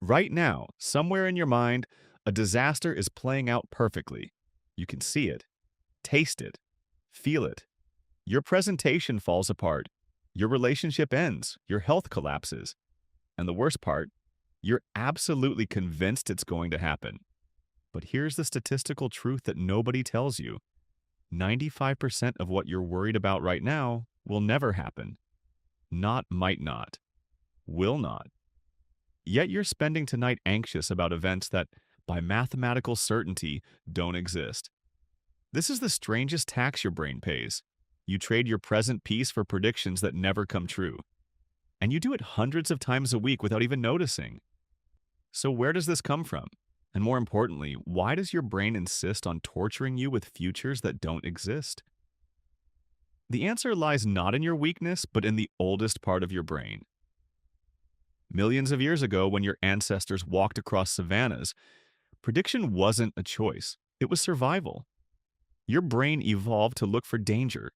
Right now, somewhere in your mind, a disaster is playing out perfectly. You can see it, taste it, feel it. Your presentation falls apart. Your relationship ends. Your health collapses. And the worst part, you're absolutely convinced it's going to happen. But here's the statistical truth that nobody tells you. 95% of what you're worried about right now will never happen. Not might not. Will not. Yet you're spending tonight anxious about events that, by mathematical certainty, don't exist. This is the strangest tax your brain pays. You trade your present peace for predictions that never come true. And you do it hundreds of times a week without even noticing. So where does this come from? And more importantly, why does your brain insist on torturing you with futures that don't exist? The answer lies not in your weakness, but in the oldest part of your brain. Millions of years ago, when your ancestors walked across savannas, prediction wasn't a choice. It was survival. Your brain evolved to look for danger,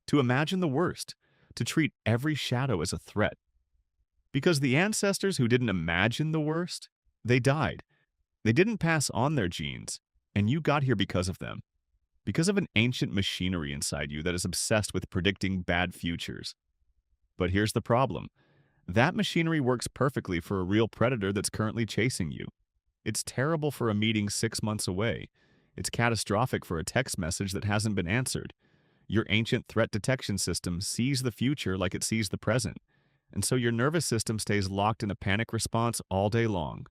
to imagine the worst, to treat every shadow as a threat. Because the ancestors who didn't imagine the worst, they died. They didn't pass on their genes, and you got here because of them. Because of an ancient machinery inside you that is obsessed with predicting bad futures. But here's the problem. That machinery works perfectly for a real predator that's currently chasing you. It's terrible for a meeting 6 months away. It's catastrophic for a text message that hasn't been answered. Your ancient threat detection system sees the future like it sees the present, and so your nervous system stays locked in a panic response all day long.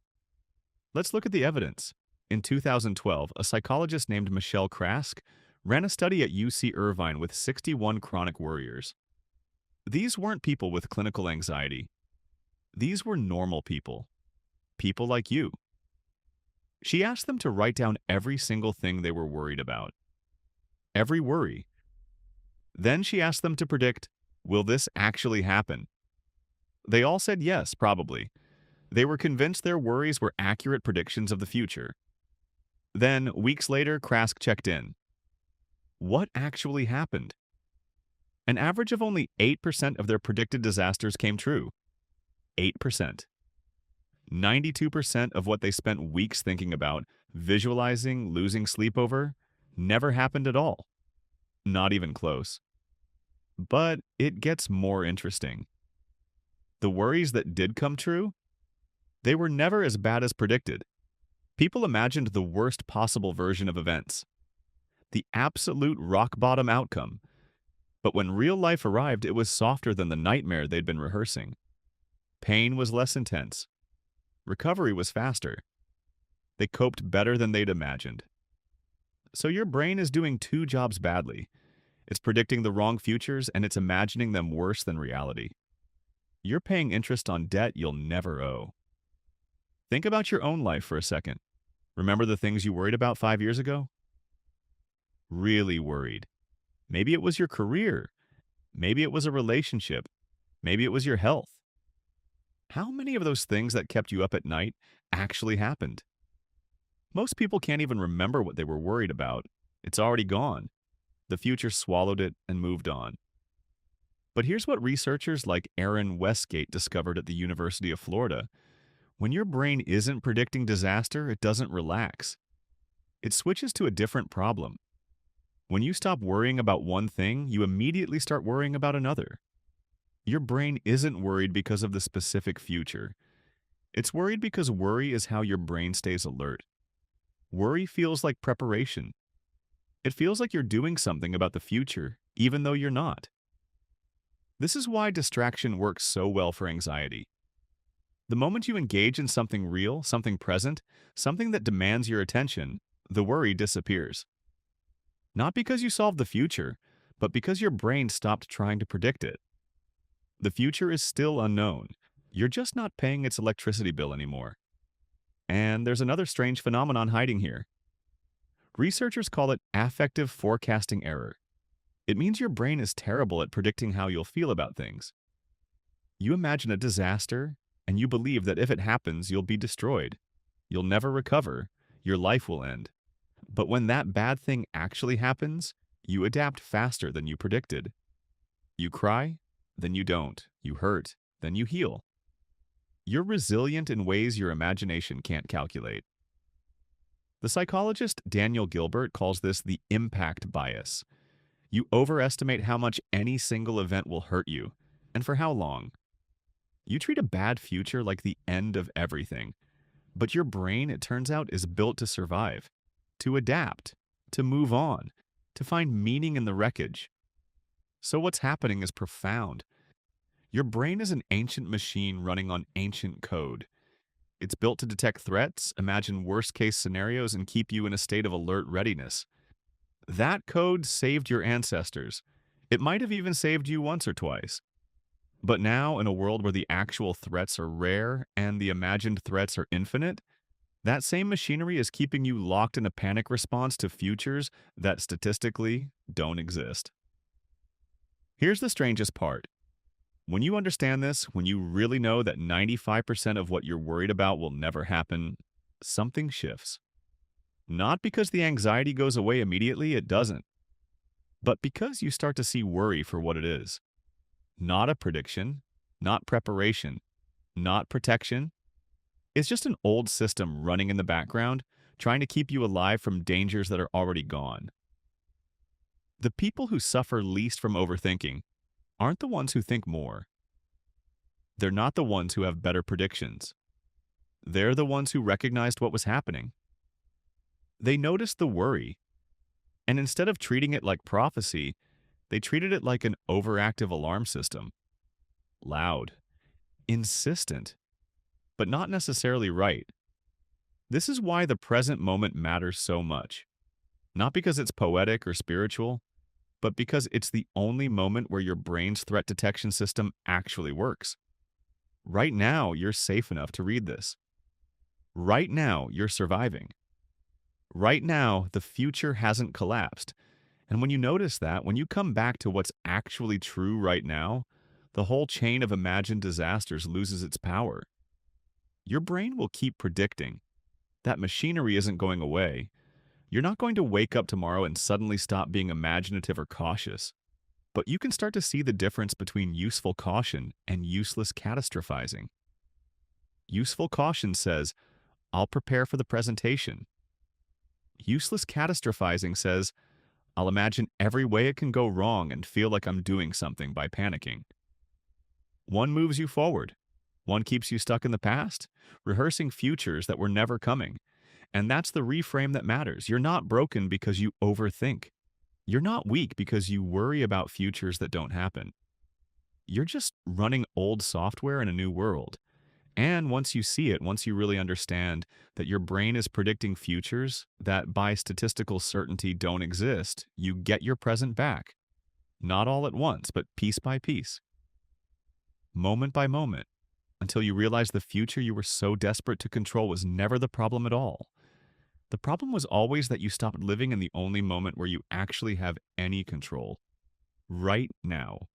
Let's look at the evidence. In 2012, a psychologist named Michelle Krask ran a study at UC Irvine with 61 chronic worriers. These weren't people with clinical anxiety. These were normal people. People like you. She asked them to write down every single thing they were worried about. Every worry. Then she asked them to predict, will this actually happen? They all said yes, probably. They were convinced their worries were accurate predictions of the future. Then, weeks later, Krask checked in. What actually happened? An average of only 8% of their predicted disasters came true. 8%. 92% of what they spent weeks thinking about, visualizing, losing sleep over, never happened at all. Not even close. But it gets more interesting. The worries that did come true, they were never as bad as predicted. People imagined the worst possible version of events. The absolute rock-bottom outcome. But when real life arrived, it was softer than the nightmare they'd been rehearsing. Pain was less intense. Recovery was faster. They coped better than they'd imagined. So your brain is doing two jobs badly. It's predicting the wrong futures and it's imagining them worse than reality. You're paying interest on debt you'll never owe. Think about your own life for a second. Remember the things you worried about 5 years ago? Really worried. Maybe it was your career. Maybe it was a relationship. Maybe it was your health. How many of those things that kept you up at night actually happened? Most people can't even remember what they were worried about. It's already gone. The future swallowed it and moved on. But here's what researchers like Aaron Westgate discovered at the University of Florida. When your brain isn't predicting disaster, it doesn't relax. It switches to a different problem. When you stop worrying about one thing, you immediately start worrying about another. Your brain isn't worried because of the specific future. It's worried because worry is how your brain stays alert. Worry feels like preparation. It feels like you're doing something about the future, even though you're not. This is why distraction works so well for anxiety. The moment you engage in something real, something present, something that demands your attention, the worry disappears. Not because you solved the future, but because your brain stopped trying to predict it. The future is still unknown. You're just not paying its electricity bill anymore. And there's another strange phenomenon hiding here. Researchers call it affective forecasting error. It means your brain is terrible at predicting how you'll feel about things. You imagine a disaster, and you believe that if it happens, you'll be destroyed. You'll never recover. Your life will end. But when that bad thing actually happens, you adapt faster than you predicted. You cry, then you don't. You hurt, then you heal. You're resilient in ways your imagination can't calculate. The psychologist Daniel Gilbert calls this the impact bias. You overestimate how much any single event will hurt you, and for how long. You treat a bad future like the end of everything, but your brain, it turns out, is built to survive, to adapt, to move on, to find meaning in the wreckage. So what's happening is profound. Your brain is an ancient machine running on ancient code. It's built to detect threats, imagine worst-case scenarios, and keep you in a state of alert readiness. That code saved your ancestors. It might have even saved you once or twice. But now, in a world where the actual threats are rare and the imagined threats are infinite, that same machinery is keeping you locked in a panic response to futures that statistically don't exist. Here's the strangest part. When you understand this, when you really know that 95% of what you're worried about will never happen, something shifts. Not because the anxiety goes away immediately, it doesn't, but because you start to see worry for what it is. Not a prediction, not preparation, not protection. It's just an old system running in the background, trying to keep you alive from dangers that are already gone. The people who suffer least from overthinking aren't the ones who think more. They're not the ones who have better predictions. They're the ones who recognized what was happening. They noticed the worry, and instead of treating it like prophecy, they treated it like an overactive alarm system. Loud, insistent, but not necessarily right. This is why the present moment matters so much. Not because it's poetic or spiritual, but because it's the only moment where your brain's threat detection system actually works. Right now, you're safe enough to read this. Right now, you're surviving. Right now, the future hasn't collapsed. And when you notice that, when you come back to what's actually true right now, the whole chain of imagined disasters loses its power. Your brain will keep predicting. That machinery isn't going away. You're not going to wake up tomorrow and suddenly stop being imaginative or cautious. But you can start to see the difference between useful caution and useless catastrophizing. Useful caution says, I'll prepare for the presentation. Useless catastrophizing says, I'll imagine every way it can go wrong and feel like I'm doing something by panicking. One moves you forward. One keeps you stuck in the past, rehearsing futures that were never coming. And that's the reframe that matters. You're not broken because you overthink. You're not weak because you worry about futures that don't happen. You're just running old software in a new world. And once you see it, once you really understand that your brain is predicting futures that by statistical certainty don't exist, you get your present back. Not all at once, but piece by piece. Moment by moment, until you realize the future you were so desperate to control was never the problem at all. The problem was always that you stopped living in the only moment where you actually have any control. Right now.